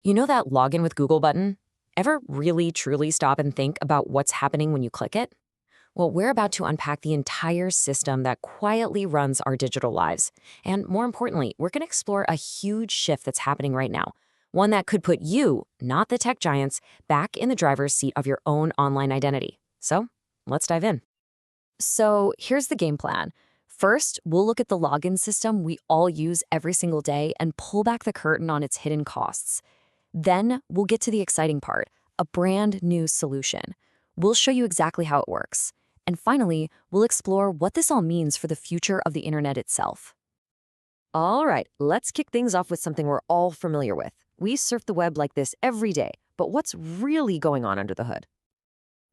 You know that login with Google button? Ever really truly stop and think about what's happening when you click it? Well, we're about to unpack the entire system that quietly runs our digital lives. And more importantly, we're going to explore a huge shift that's happening right now. One that could put you, not the tech giants, back in the driver's seat of your own online identity. So let's dive in. So here's the game plan. First, we'll look at the login system we all use every single day and pull back the curtain on its hidden costs. Then we'll get to the exciting part, a brand new solution. We'll show you exactly how it works. And finally, we'll explore what this all means for the future of the internet itself. All right, let's kick things off with something we're all familiar with. We surf the web like this every day, but what's really going on under the hood?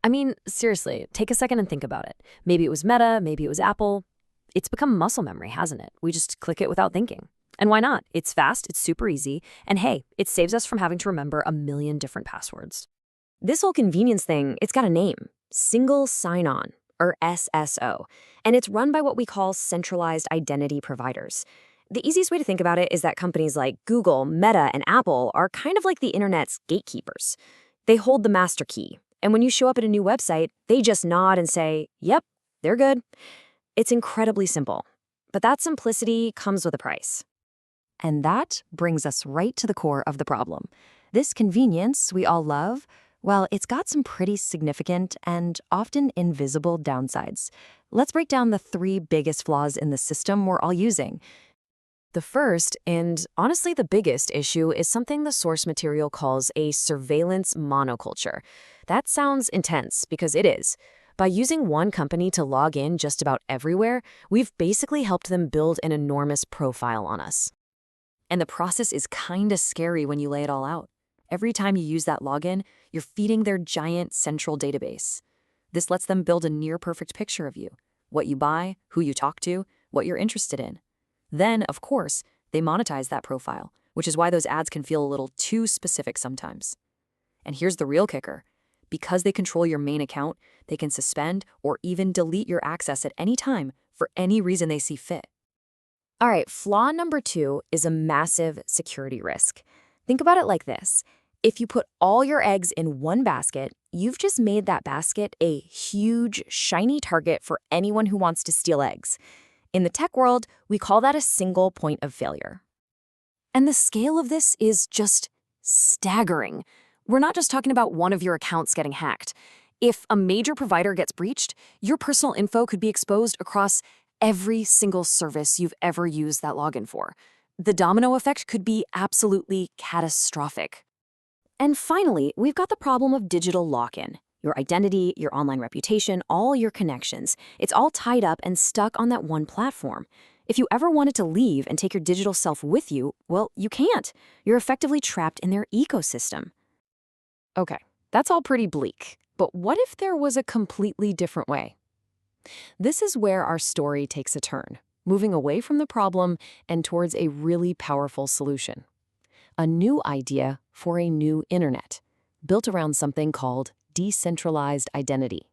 I mean, seriously, take a second and think about it. Maybe it was Meta, maybe it was Apple. It's become muscle memory, hasn't it? We just click it without thinking. And why not? It's fast, it's super easy, and hey, it saves us from having to remember a million different passwords. This whole convenience thing, it's got a name, Single Sign-On, or SSO, and it's run by what we call Centralized Identity Providers. The easiest way to think about it is that companies like Google, Meta, and Apple are kind of like the internet's gatekeepers. They hold the master key, and when you show up at a new website, they just nod and say, yep, they're good. It's incredibly simple, but that simplicity comes with a price. And that brings us right to the core of the problem. This convenience we all love, well, it's got some pretty significant and often invisible downsides. Let's break down the three biggest flaws in the system we're all using. The first, and honestly the biggest issue, is something the source material calls a surveillance monoculture. That sounds intense because it is. By using one company to log in just about everywhere, we've basically helped them build an enormous profile on us. And the process is kinda scary when you lay it all out. Every time you use that login, you're feeding their giant central database. This lets them build a near-perfect picture of you, what you buy, who you talk to, what you're interested in. Then, of course, they monetize that profile, which is why those ads can feel a little too specific sometimes. And here's the real kicker. Because they control your main account, they can suspend or even delete your access at any time for any reason they see fit. All right, flaw number 2 is a massive security risk. Think about it like this. If you put all your eggs in one basket, you've just made that basket a huge, shiny target for anyone who wants to steal eggs. In the tech world, we call that a single point of failure. And the scale of this is just staggering. We're not just talking about one of your accounts getting hacked. If a major provider gets breached, your personal info could be exposed across every single service you've ever used that login for. The domino effect could be absolutely catastrophic. And finally, we've got the problem of digital lock-in. Your identity, your online reputation, all your connections. It's all tied up and stuck on that one platform. If you ever wanted to leave and take your digital self with you, well, you can't. You're effectively trapped in their ecosystem. Okay, that's all pretty bleak. But what if there was a completely different way? This is where our story takes a turn, moving away from the problem and towards a really powerful solution. A new idea for a new internet, built around something called decentralized identity.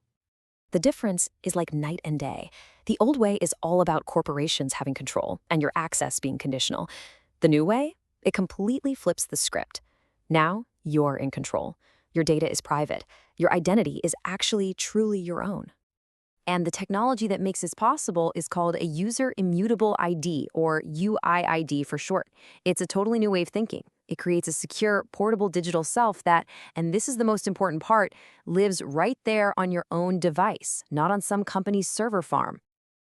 The difference is like night and day. The old way is all about corporations having control and your access being conditional. The new way, it completely flips the script. Now you're in control. Your data is private. Your identity is actually truly your own. And the technology that makes this possible is called a User Immutable ID, or UIID for short. It's a totally new way of thinking. It creates a secure, portable digital self that, and this is the most important part, lives right there on your own device, not on some company's server farm.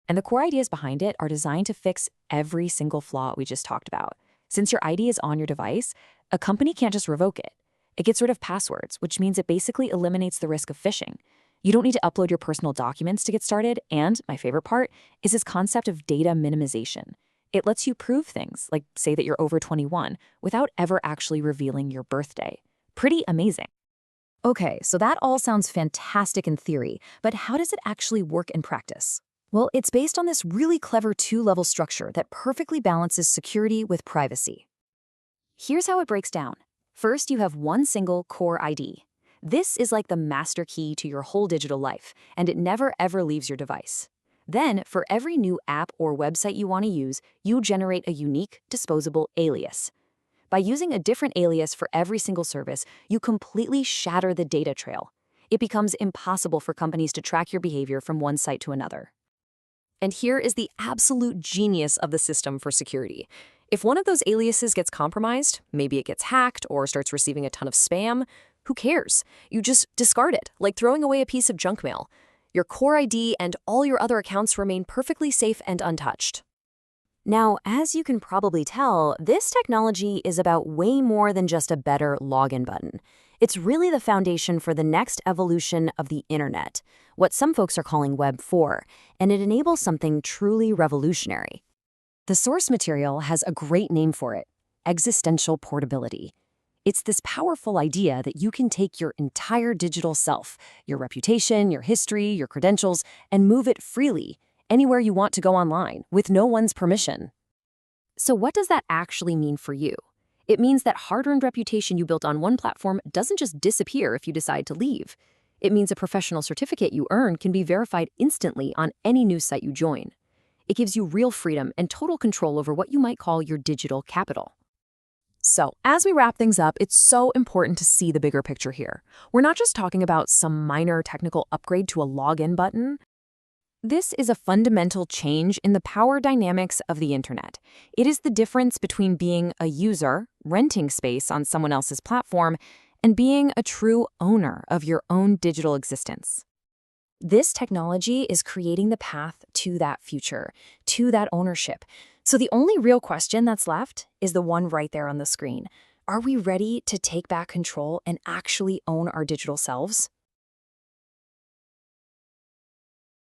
And the core ideas behind it are designed to fix every single flaw we just talked about. Since your ID is on your device, a company can't just revoke it. It gets rid of passwords, which means it basically eliminates the risk of phishing. You don't need to upload your personal documents to get started, and my favorite part is this concept of data minimization. It lets you prove things, like say that you're over 21, without ever actually revealing your birthday. Pretty amazing. Okay, so that all sounds fantastic in theory, but how does it actually work in practice? Well, it's based on this really clever two-level structure that perfectly balances security with privacy. Here's how it breaks down. First, you have one single core ID. This is like the master key to your whole digital life, and it never ever leaves your device. Then, for every new app or website you want to use, you generate a unique, disposable alias. By using a different alias for every single service, you completely shatter the data trail. It becomes impossible for companies to track your behavior from one site to another. And here is the absolute genius of the system for security. If one of those aliases gets compromised, maybe it gets hacked or starts receiving a ton of spam, who cares? You just discard it, like throwing away a piece of junk mail. Your core ID and all your other accounts remain perfectly safe and untouched. Now, as you can probably tell, this technology is about way more than just a better login button. It's really the foundation for the next evolution of the internet, what some folks are calling Web4, and it enables something truly revolutionary. The source material has a great name for it: Existential Portability. It's this powerful idea that you can take your entire digital self, your reputation, your history, your credentials, and move it freely, anywhere you want to go online, with no one's permission. So what does that actually mean for you? It means that hard-earned reputation you built on one platform doesn't just disappear if you decide to leave. It means a professional certificate you earn can be verified instantly on any news site you join. It gives you real freedom and total control over what you might call your digital capital. So, as we wrap things up, it's so important to see the bigger picture here. We're not just talking about some minor technical upgrade to a login button. This is a fundamental change in the power dynamics of the internet. It is the difference between being a user, renting space on someone else's platform, and being a true owner of your own digital existence. This technology is creating the path to that future, to that ownership. So the only real question that's left is the one right there on the screen. Are we ready to take back control and actually own our digital selves?